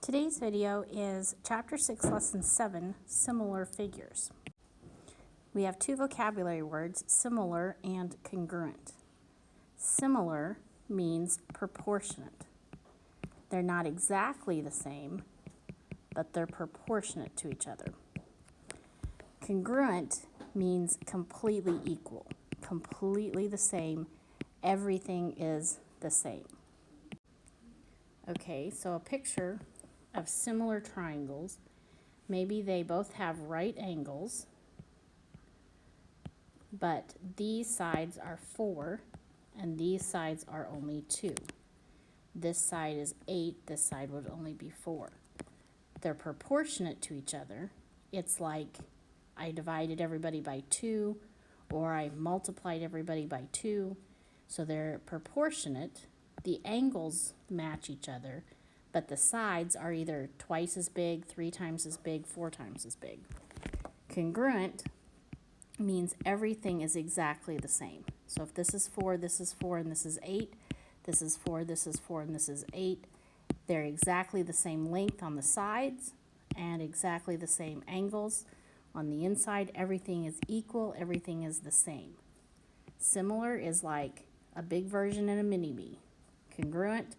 Today's video is Chapter 6, Lesson 7, Similar Figures. We have two vocabulary words, similar and congruent. Similar means proportionate. They're not exactly the same, but they're proportionate to each other. Congruent means completely equal, completely the same. Everything is the same. Okay, so a picture of similar triangles. Maybe they both have right angles, but these sides are 4 and these sides are only 2. This side is 8, this side would only be 4. They're proportionate to each other. It's like I divided everybody by 2 or I multiplied everybody by 2. So they're proportionate. The angles match each other, but the sides are either twice as big, 3 times as big, 4 times as big. Congruent means everything is exactly the same. So if this is 4, and this is 8, this is 4, this is 4, and this is 8, they're exactly the same length on the sides and exactly the same angles. On the inside, everything is equal, everything is the same. Similar is like a big version and a mini-me. Congruent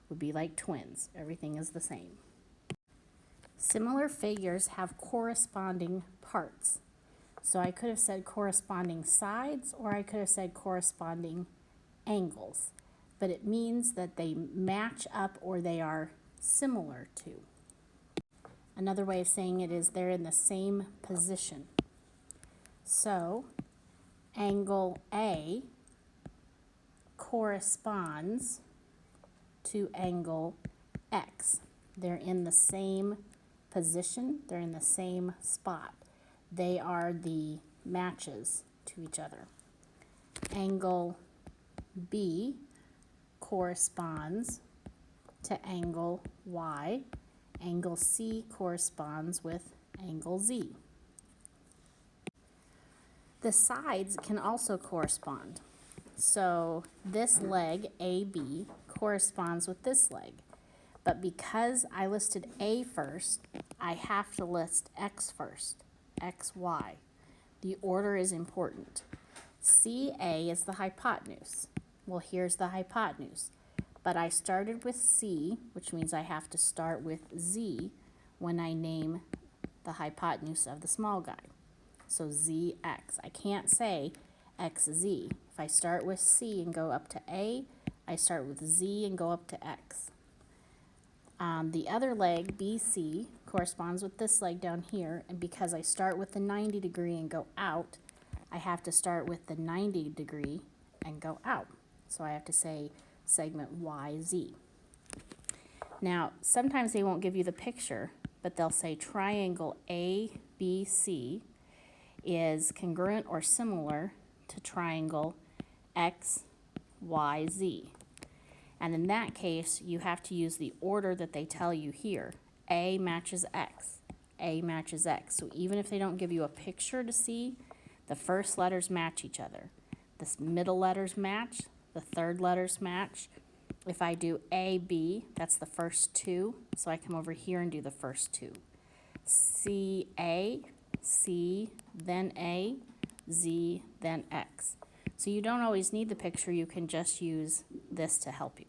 would be like twins. Everything is the same. Similar figures have corresponding parts. So I could have said corresponding sides or I could have said corresponding angles. But it means that they match up or they are similar to. Another way of saying it is they're in the same position. So angle A corresponds to angle X. They're in the same position, they're in the same spot. They are the matches to each other. Angle B corresponds to angle Y. Angle C corresponds with angle Z. The sides can also correspond. So this leg, AB, corresponds with this leg. But because I listed A first, I have to list X first, XY. The order is important. CA is the hypotenuse. Well, here's the hypotenuse. But I started with C, which means I have to start with Z when I name the hypotenuse of the small guy. So ZX. I can't say XZ. If I start with C and go up to A, I start with Z and go up to X. The other leg, BC, corresponds with this leg down here, and because I start with the 90 degree and go out, I have to start with the 90 degree and go out. So I have to say segment YZ. Now, sometimes they won't give you the picture, but they'll say triangle ABC is congruent or similar to triangle XYZ. And in that case, you have to use the order that they tell you here. A matches X. A matches X. So even if they don't give you a picture to see, the first letters match each other. The middle letters match. The third letters match. If I do AB, that's the first 2. So I come over here and do the first 2. CA, C, then A, Z, then X. So you don't always need the picture. You can just use this to help you.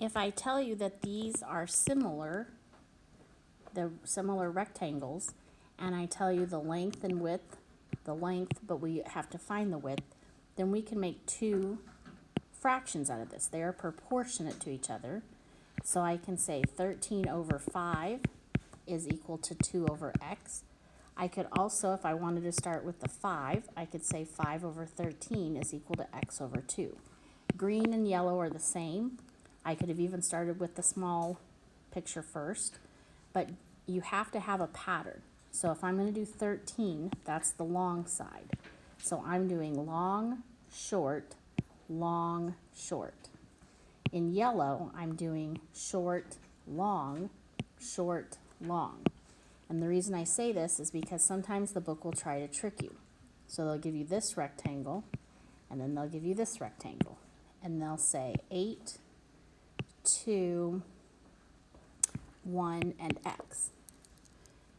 If I tell you that these are similar, they're similar rectangles, and I tell you the length and width, but we have to find the width, then we can make 2 fractions out of this. They are proportionate to each other. So I can say 13 over 5 is equal to 2 over X. I could also, if I wanted to start with the 5, I could say 5 over 13 is equal to X over 2. Green and yellow are the same. I could have even started with the small picture first, but you have to have a pattern. So if I'm going to do 13, that's the long side. So I'm doing long, short, long, short. In yellow, I'm doing short, long, short, long. And the reason I say this is because sometimes the book will try to trick you. So they'll give you this rectangle, and then they'll give you this rectangle. And they'll say 8 to 1, and x.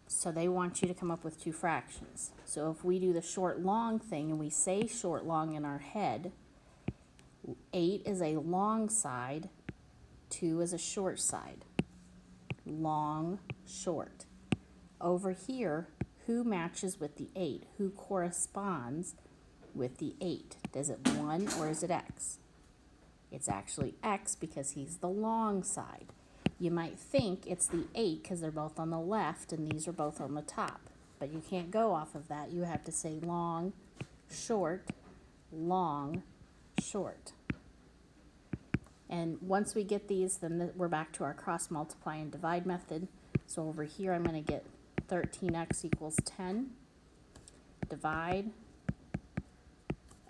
So they want you to come up with two fractions. So if we do the short long thing and we say short long in our head, 8 is a long side, 2 is a short side. Long, short. Over here, who matches with the 8? Who corresponds with the 8? Is it 1 or is it x? It's actually x because he's the long side. You might think it's the 8 because they're both on the left and these are both on the top. But you can't go off of that. You have to say long, short, short. And once we get these, then we're back to our cross multiply and divide method. So over here I'm going to get 13x equals 10. Divide.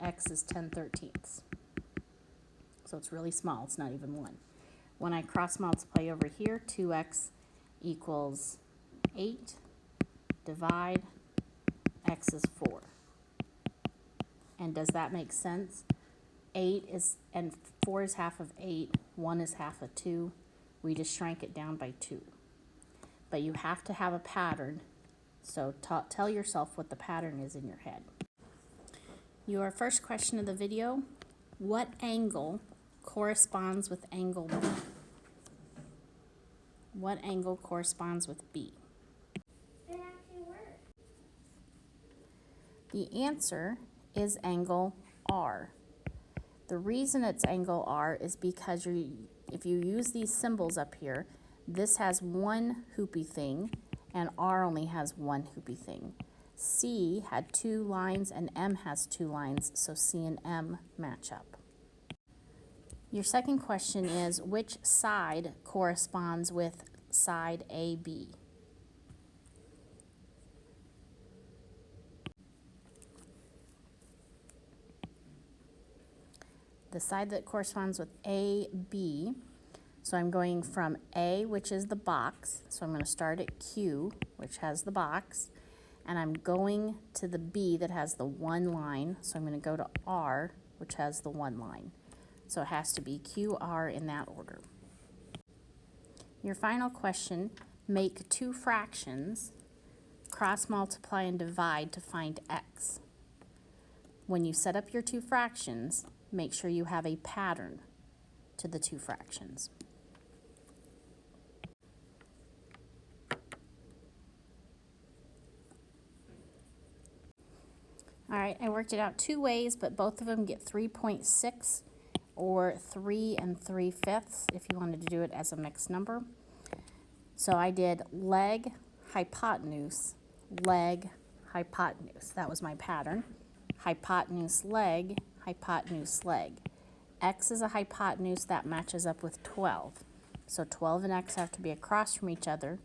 X is 10/13. So it's really small. It's not even 1. When I cross multiply over here, 2x equals 8. Divide. X is 4. And does that make sense? 8 is, and 4 is half of 8. 1 is half of 2. We just shrank it down by 2. But you have to have a pattern. So tell yourself what the pattern is in your head. Your first question of the video, what angle corresponds with angle B? What angle corresponds with B? It actually worked. The answer is angle R. The reason it's angle R is because if you use these symbols up here, this has one hoopy thing and R only has one hoopy thing. C had 2 lines and M has 2 lines, so C and M match up. Your second question is, which side corresponds with side AB? The side that corresponds with AB, so I'm going from A, which is the box, so I'm going to start at Q, which has the box, and I'm going to the B that has the 1 line, so I'm going to go to R, which has the 1 line. So it has to be QR in that order. Your final question, make 2 fractions, cross multiply and divide to find x. When you set up your 2 fractions, make sure you have a pattern to the 2 fractions. All right, I worked it out 2 ways, but both of them get 3.6 or 3 3/5 if you wanted to do it as a mixed number. So I did leg, hypotenuse, leg, hypotenuse. That was my pattern. Hypotenuse, leg, hypotenuse, leg. X is a hypotenuse that matches up with 12. So 12 and x have to be across from each other.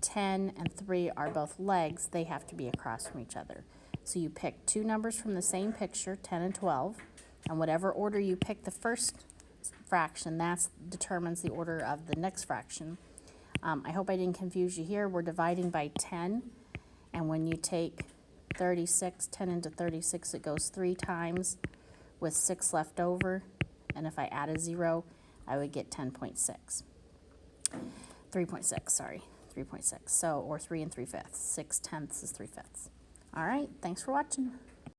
10 and 3 are both legs. They have to be across from each other. So you pick 2 numbers from the same picture, 10 and 12, and whatever order you pick the first fraction, that determines the order of the next fraction. I hope I didn't confuse you here. We're dividing by 10, and when you take 36, 10 into 36, it goes 3 times with 6 left over, and if I add a 0, I would get 10.6. 3.6, sorry, 3.6. So, or 3 3/5. 6/10 is 3/5. All right, thanks for watching.